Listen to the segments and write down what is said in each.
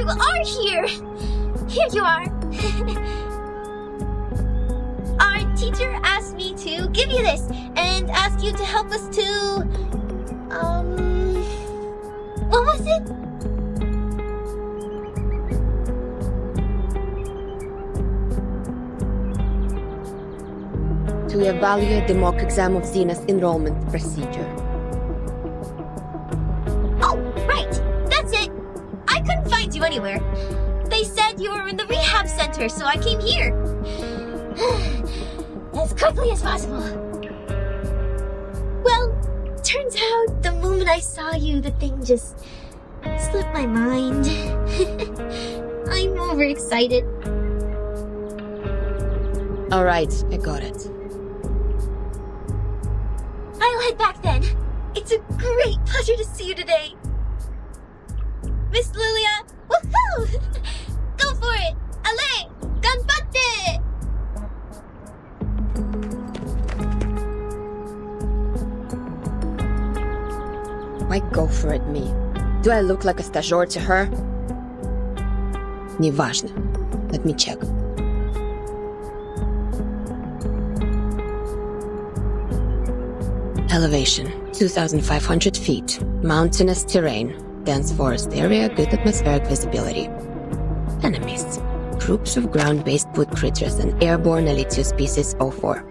You are here! Here you are. Our teacher asked me to give you this and ask you to help us to... What was it? To evaluate the mock exam of Zena's enrollment procedure. Oh, right! That's it! I couldn't find you anywhere. They said you were in the rehab center, so I came here. As quickly as possible. Well, turns out the moment I saw you, the thing just slipped my mind. I'm overexcited. Alright, I got it. I'll head back then. It's a great pleasure to see you today. Miss Lilia, woohoo! Go for it! Ale! Ganbatte! Why go for it, me? Do I look like a stagiaire to her? Неважно. Let me check. Elevation, 2,500 feet. Mountainous terrain. Dense forest area, good atmospheric visibility. Enemies. Groups of ground-based wood critters and airborne Elitio species 04.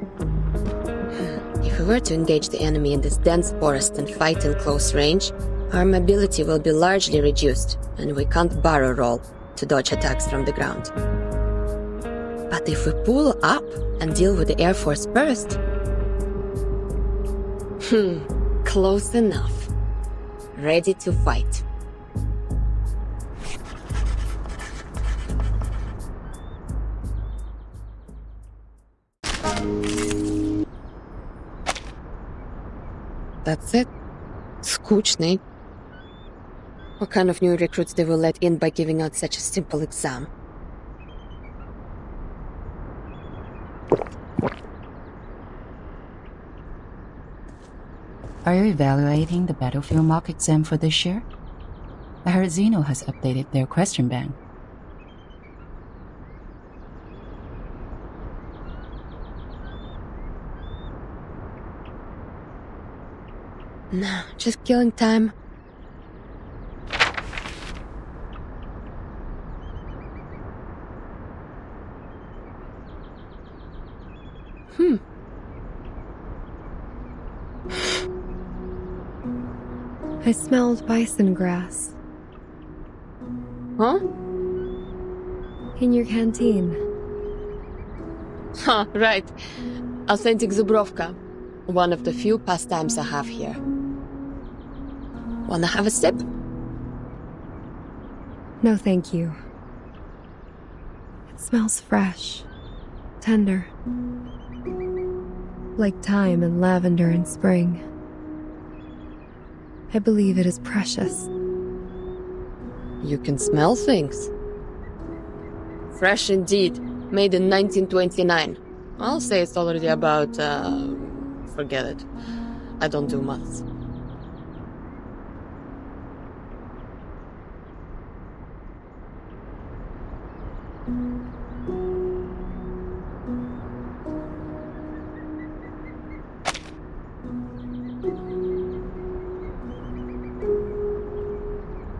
If we were to engage the enemy in this dense forest and fight in close range, our mobility will be largely reduced, and we can't barrel roll to dodge attacks from the ground. But if we pull up and deal with the Air Force first... close enough. Ready to fight. That's it. Скучный. What kind of new recruits they will let in by giving out such a simple exam? Are you evaluating the battlefield mock exam for this year? I heard Zeno has updated their question bank. No, just killing time. I smelled bison grass. Huh? In your canteen. Huh, right. Authentic Zubrovka. One of the few pastimes I have here. Wanna have a sip? No, thank you. It smells fresh, tender. Like thyme and lavender in spring. I believe it is precious. You can smell things. Fresh indeed. Made in 1929. I'll say it's already about, forget it. I don't do maths.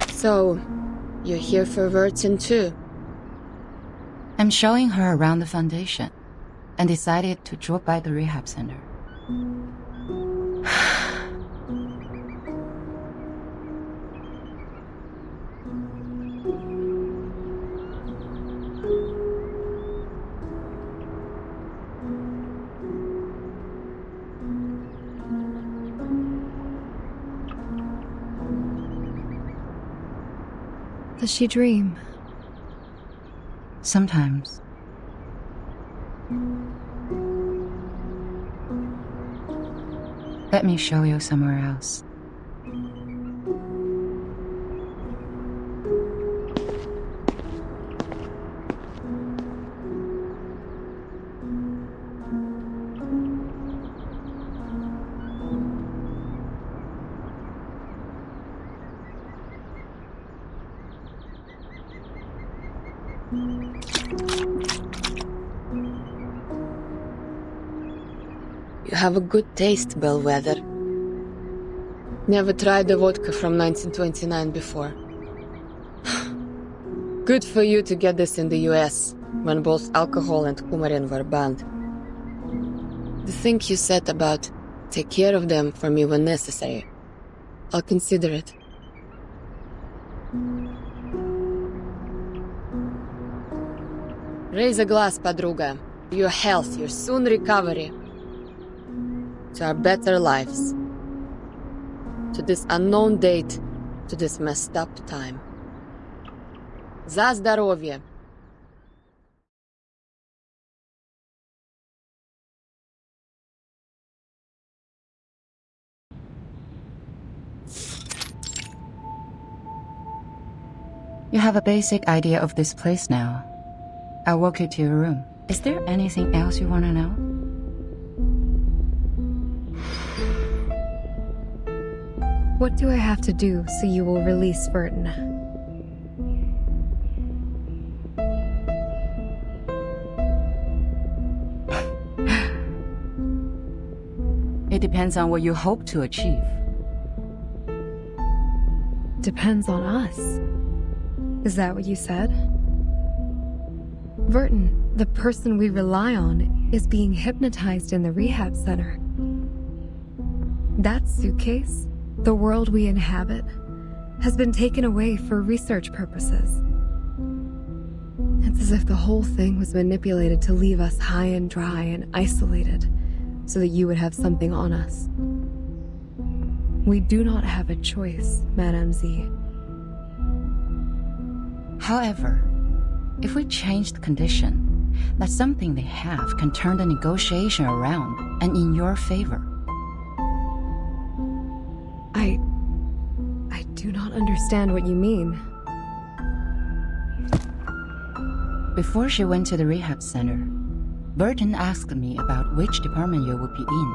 So, you're here for Wurzen too? I'm showing her around the foundation and decided to drop by the rehab center. Does she dream? Sometimes. Let me show you somewhere else. You have a good taste, Bellwether. Never tried the vodka from 1929 before. Good for you to get this in the US, when both alcohol and coumarin were banned. The thing you said about take care of them for me when necessary, I'll consider it. Raise a glass, Padruga. To your health, your soon recovery. To our better lives. To this unknown date, to this messed up time. За здоровье! You have a basic idea of this place now. I'll walk you to your room. Is there anything else you want to know? What do I have to do so you will release Vertin? It depends on what you hope to achieve. Depends on us. Is that what you said? Vertin, the person we rely on, is being hypnotized in the rehab center. That suitcase, the world we inhabit, has been taken away for research purposes. It's as if the whole thing was manipulated to leave us high and dry and isolated, so that you would have something on us. We do not have a choice, Madame Z. However, if we change the condition, that something they have can turn the negotiation around and in your favor. I do not understand what you mean. Before she went to the rehab center, Vertin asked me about which department you would be in.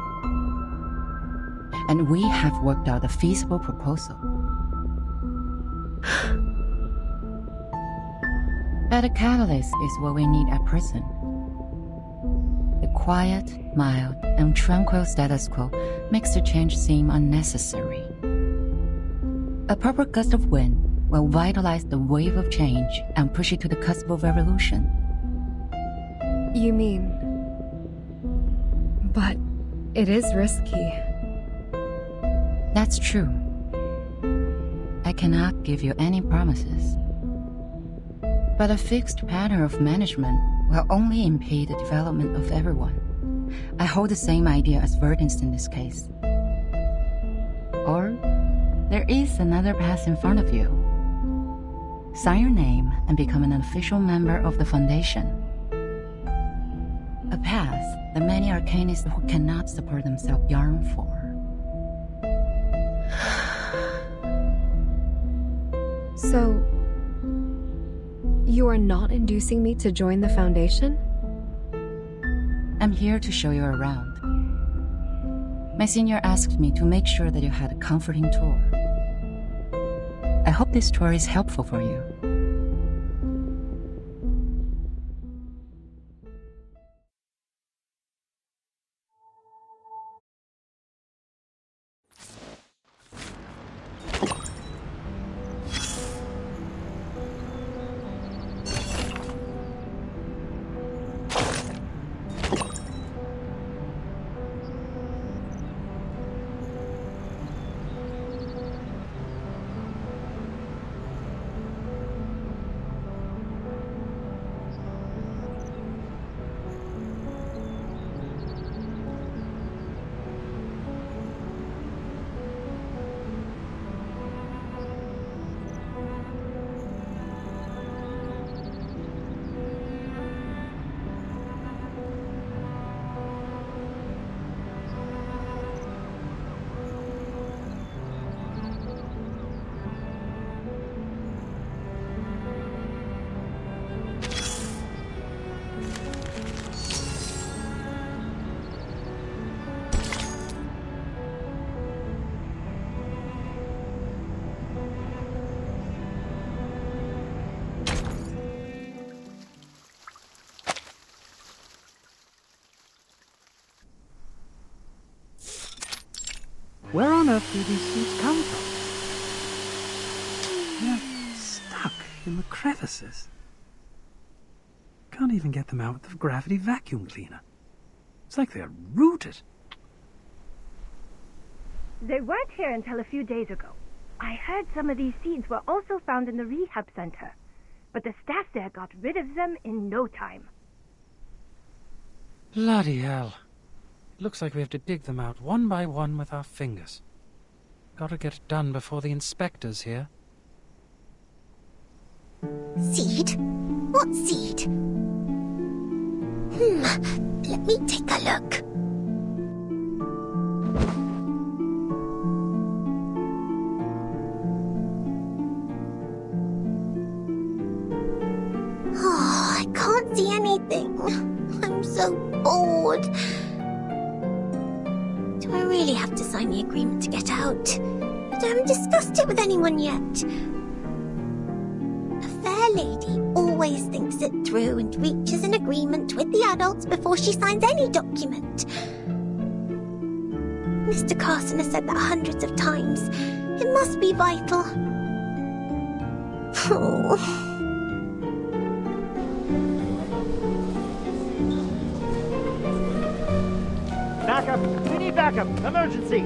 And we have worked out a feasible proposal. But a catalyst is what we need at present. The quiet, mild, and tranquil status quo makes the change seem unnecessary. A proper gust of wind will vitalize the wave of change and push it to the cusp of revolution. You mean... But it is risky. That's true. I cannot give you any promises. But a fixed pattern of management will only impede the development of everyone. I hold the same idea as Vertin's in this case. Or, there is another path in front of you. Sign your name and become an official member of the Foundation. A path that many arcanists who cannot support themselves yearn for. So... you are not inducing me to join the Foundation? I'm here to show you around. My senior asked me to make sure that you had a comforting tour. I hope this tour is helpful for you. Where on earth do these seeds come from? They're stuck in the crevices. Can't even get them out with the gravity vacuum cleaner. It's like they're rooted. They weren't here until a few days ago. I heard some of these seeds were also found in the rehab center, but the staff there got rid of them in no time. Bloody hell. Looks like we have to dig them out one by one with our fingers. Gotta get it done before the inspector's here. Seed? What seed? Let me take a look. Oh, I can't see anything. I'm so bored. Do I really have to sign the agreement to get out? I haven't discussed it with anyone yet. A fair lady always thinks it through and reaches an agreement with the adults before she signs any document. Mr. Carson has said that hundreds of times. It must be vital. Oh. Backup! We need backup! Emergency!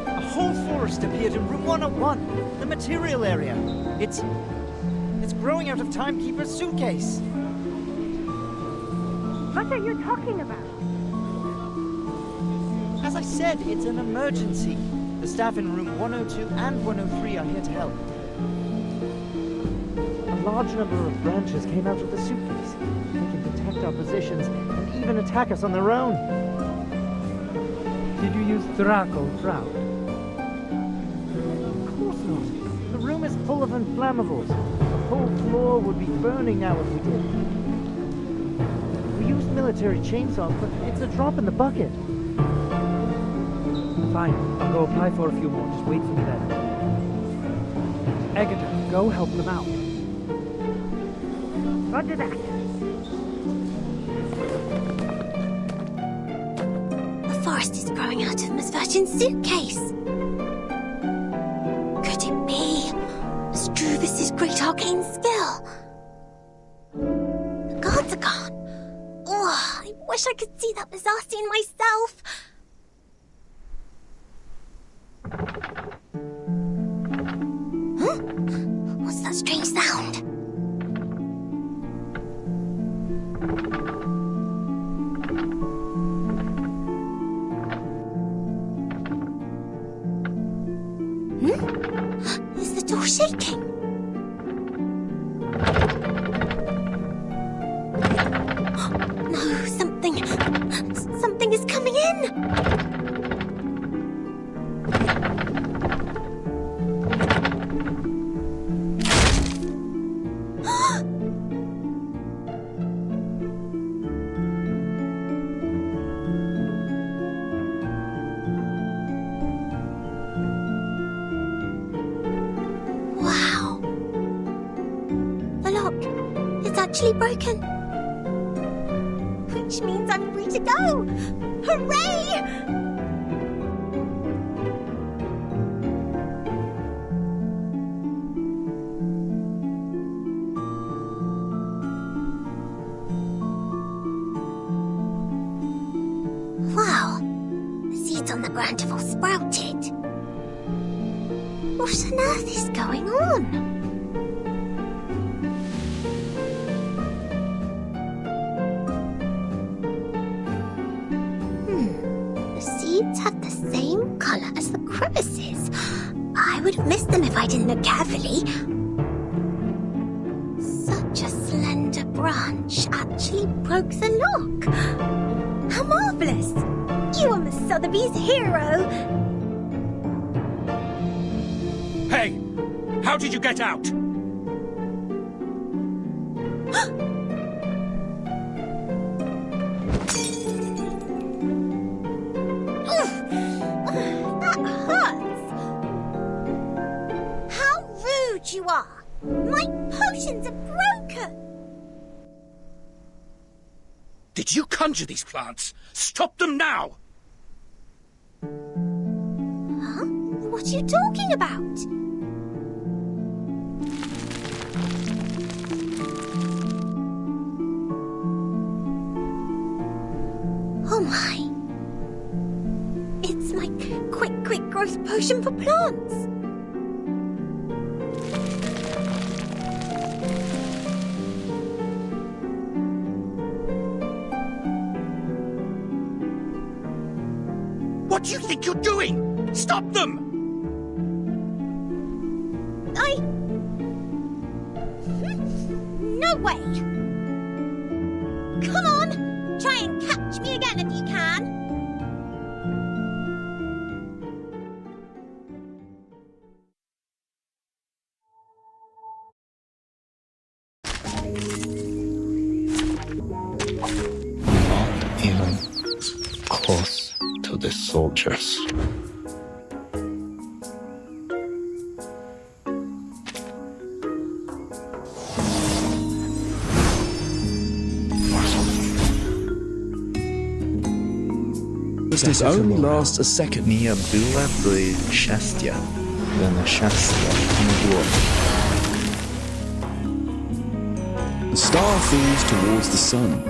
A whole forest appeared in room 101, the material area. It's growing out of Timekeeper's suitcase. What are you talking about? As I said, it's an emergency. The staff in room 102 and 103 are here to help. A large number of branches came out of the suitcase. They can detect our positions and even attack us on their own. Did you use Draco Trout? Of course not. The room is full of inflammables. The whole floor would be burning now if we did. We used military chainsaws, but it's a drop in the bucket. Fine, I'll go apply for a few more. Just wait for me there. Agatha, go help them out. Roger that. The forest is growing out of Miss Virgin's suitcase. Could it be Struvis's great arcane skill? The guards are gone. Oh, I wish I could see that bizarre scene myself. Huh? What's that strange sound? Is the door shaking? No, something is coming in. Actually broken. Which means I'm free to go! Hooray! Wow, the seeds on the ground have all sprouted. What on earth is going on? Have the same color as the crevices. I would have missed them if I didn't look carefully. Such a slender branch actually broke the lock. How marvelous! You are Miss Sotheby's hero. Hey! How did you get out? You are. My potions are broken. Did you conjure these plants? Stop them now! you talking about? Oh my. It's my quick growth potion for plants. What do you think you're doing? Stop them! No way! Come on! Try and catch me again if you can! Not even close to the soldiers. This only lasts a second. Nya była by szczęścia, na szczęście nie było. The star falls towards the sun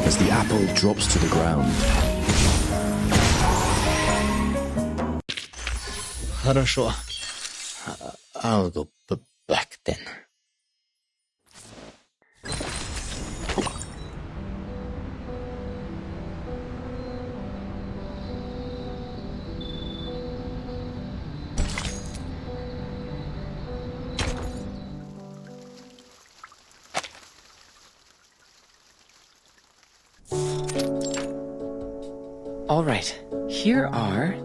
as the apple drops to the ground. Хорошо. I'll go back then. All right, here are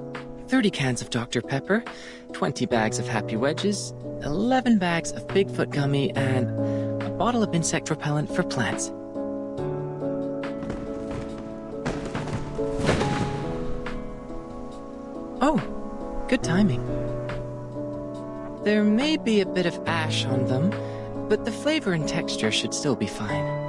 30 cans of Dr. Pepper, 20 bags of Happy Wedges, 11 bags of Bigfoot gummy, and a bottle of insect repellent for plants. Oh, good timing. There may be a bit of ash on them, but the flavor and texture should still be fine.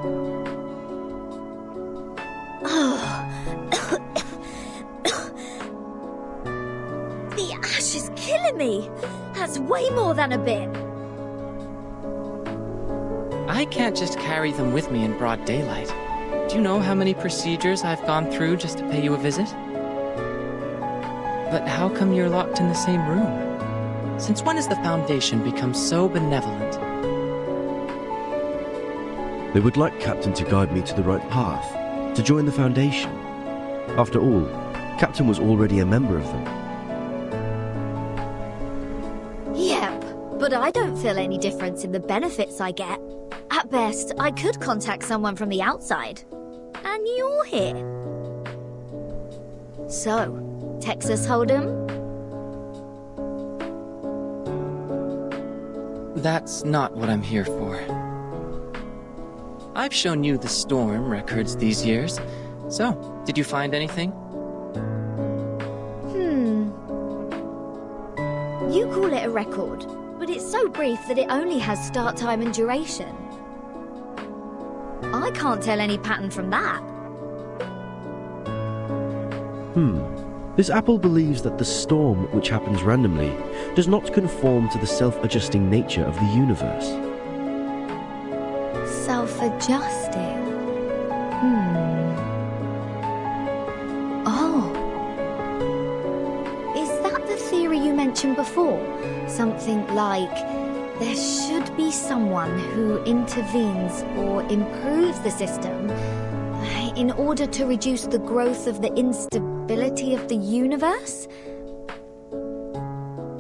The ash is killing me. That's way more than a bit. I can't just carry them with me in broad daylight. Do you know how many procedures I've gone through just to pay you a visit? But how come you're locked in the same room? Since when has the Foundation become so benevolent? They would like Captain to guide me to the right path, to join the Foundation. After all, Captain was already a member of them. Yep, but I don't feel any difference in the benefits I get. At best, I could contact someone from the outside. And you're here. So, Texas Hold'em? That's not what I'm here for. I've shown you the storm records these years. So, did you find anything? You call it a record, but it's so brief that it only has start time and duration. I can't tell any pattern from that. This apple believes that the storm, which happens randomly, does not conform to the self-adjusting nature of the universe. Self-adjusting? Oh. Is that the theory you mentioned before? Something like, there should be someone who intervenes or improves the system in order to reduce the growth of the instability of the universe?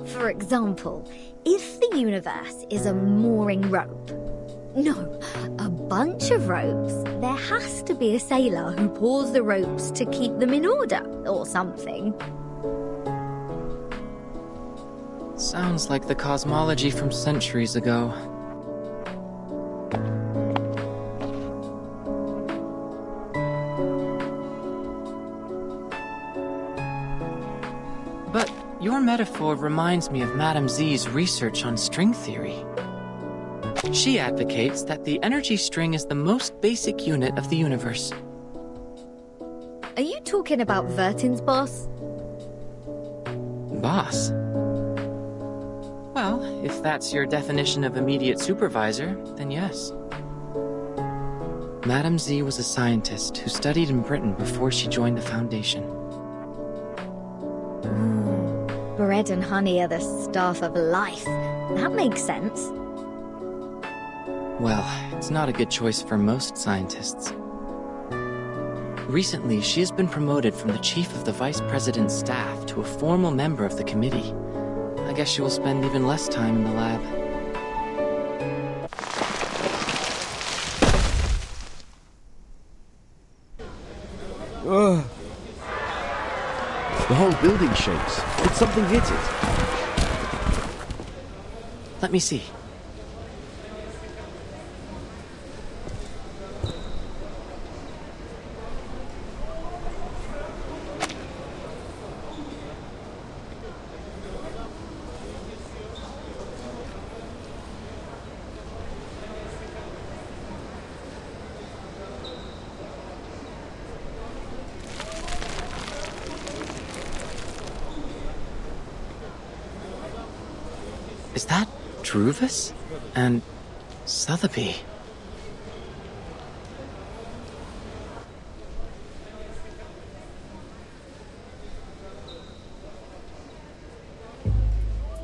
For example, if the universe is a mooring rope, no, a bunch of ropes, there has to be a sailor who pulls the ropes to keep them in order, or something. Sounds like the cosmology from centuries ago. But your metaphor reminds me of Madame Z's research on string theory. She advocates that the energy string is the most basic unit of the universe. Are you talking about Vertin's boss? Boss? Well, if that's your definition of immediate supervisor, then yes. Madame Z was a scientist who studied in Britain before she joined the Foundation. Bread and honey are the staff of life. That makes sense. Well, it's not a good choice for most scientists. Recently, she has been promoted from the chief of the vice president's staff to a formal member of the committee. I guess she will spend even less time in the lab. Ugh. The whole building shakes. Did something hit it? Let me see. Is that Druvis? And Sotheby?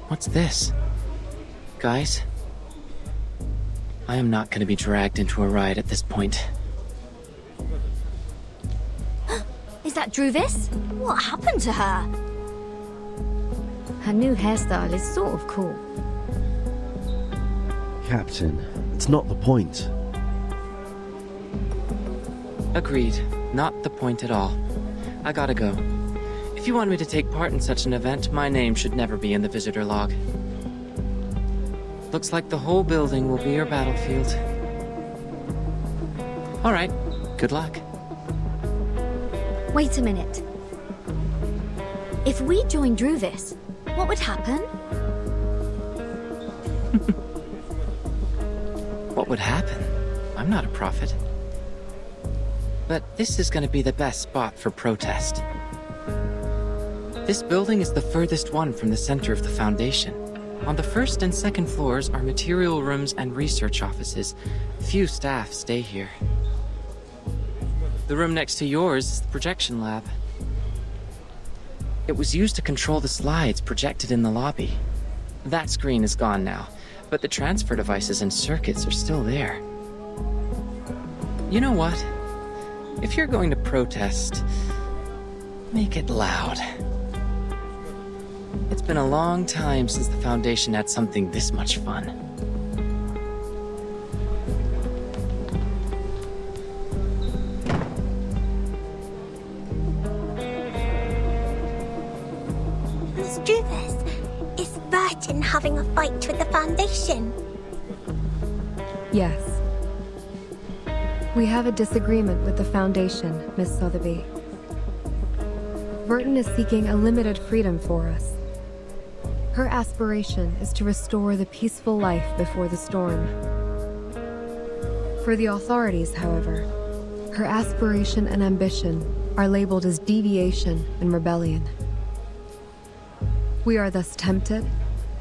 What's this? Guys? I am not going to be dragged into a ride at this point. Is that Druvis? What happened to her? Her new hairstyle is sort of cool. Captain, it's not the point. Agreed. Not the point at all. I gotta go. If you want me to take part in such an event, my name should never be in the visitor log. Looks like the whole building will be your battlefield. Alright, good luck. Wait a minute. If we join Druvis, what would happen? What would happen? I'm not a prophet. But this is gonna be the best spot for protest. This building is the furthest one from the center of the Foundation. On the first and second floors are material rooms and research offices. Few staff stay here. The room next to yours is the projection lab. It was used to control the slides projected in the lobby. That screen is gone now, but the transfer devices and circuits are still there. You know what? If you're going to protest, make it loud. It's been a long time since the Foundation had something this much fun. Miss Druvis, is Burton having a fight with the Foundation? Yes. We have a disagreement with the Foundation, Miss Sotheby. Burton is seeking a limited freedom for us. Her aspiration is to restore the peaceful life before the storm. For the authorities, however, her aspiration and ambition are labeled as deviation and rebellion. We are thus tempted,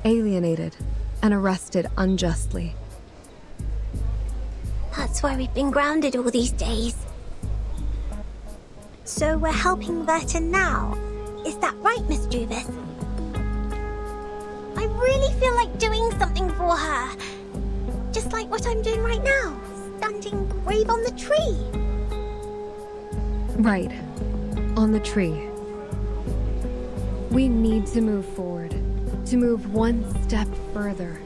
alienated, and arrested unjustly. That's why we've been grounded all these days. So we're helping Burton now. Is that right, Miss Druvis? I really feel like doing something for her. Just like what I'm doing right now, standing brave on the tree. Right. On the tree. We need to move forward. To move one step further.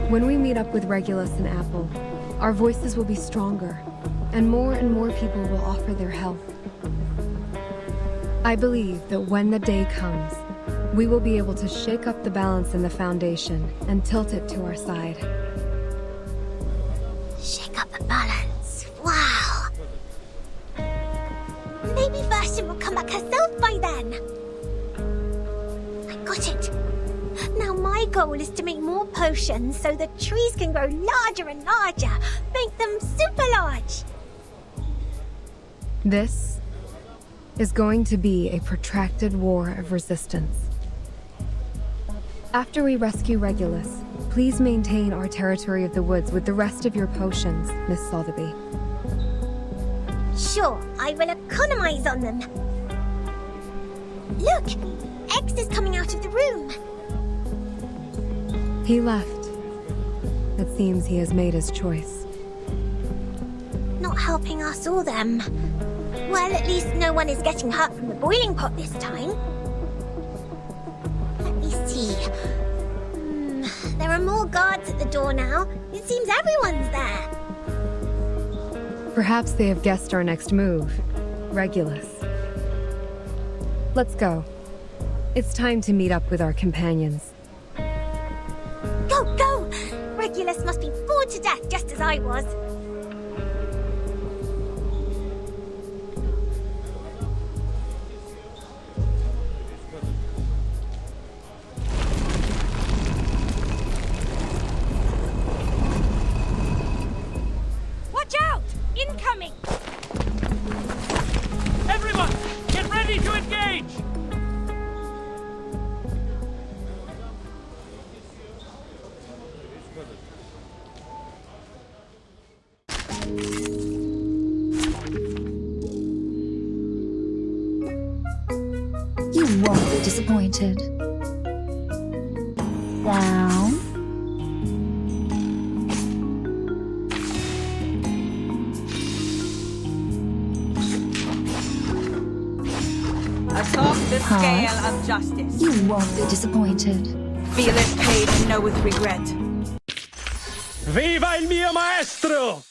When we meet up with Regulus and Apple, our voices will be stronger, and more people will offer their help. I believe that when the day comes, we will be able to shake up the balance in the Foundation and tilt it to our side. Shake up the balance. Wow. Maybe Burton will come back herself by then. I got it. Now my goal is to make more potions so the trees can grow larger and larger. Make them super large. This is going to be a protracted war of resistance. After we rescue Regulus, please maintain our territory of the woods with the rest of your potions, Miss Sotheby. Sure, I will economize on them. Look! X is coming out of the room. He left. It seems he has made his choice. Not helping us or them. Well, at least no one is getting hurt from the boiling pot this time. Let me see. There are more guards at the door now. It seems everyone's there. Perhaps they have guessed our next move. Regulus. Let's go. It's time to meet up with our companions. Go, go! Regulus must be bored to death just as I was. Watch out! Incoming! Everyone, get ready to engage! You won't be disappointed. Down. Atop the scale of justice. You won't be disappointed. Feel it paid and know with regret. Viva il mio maestro!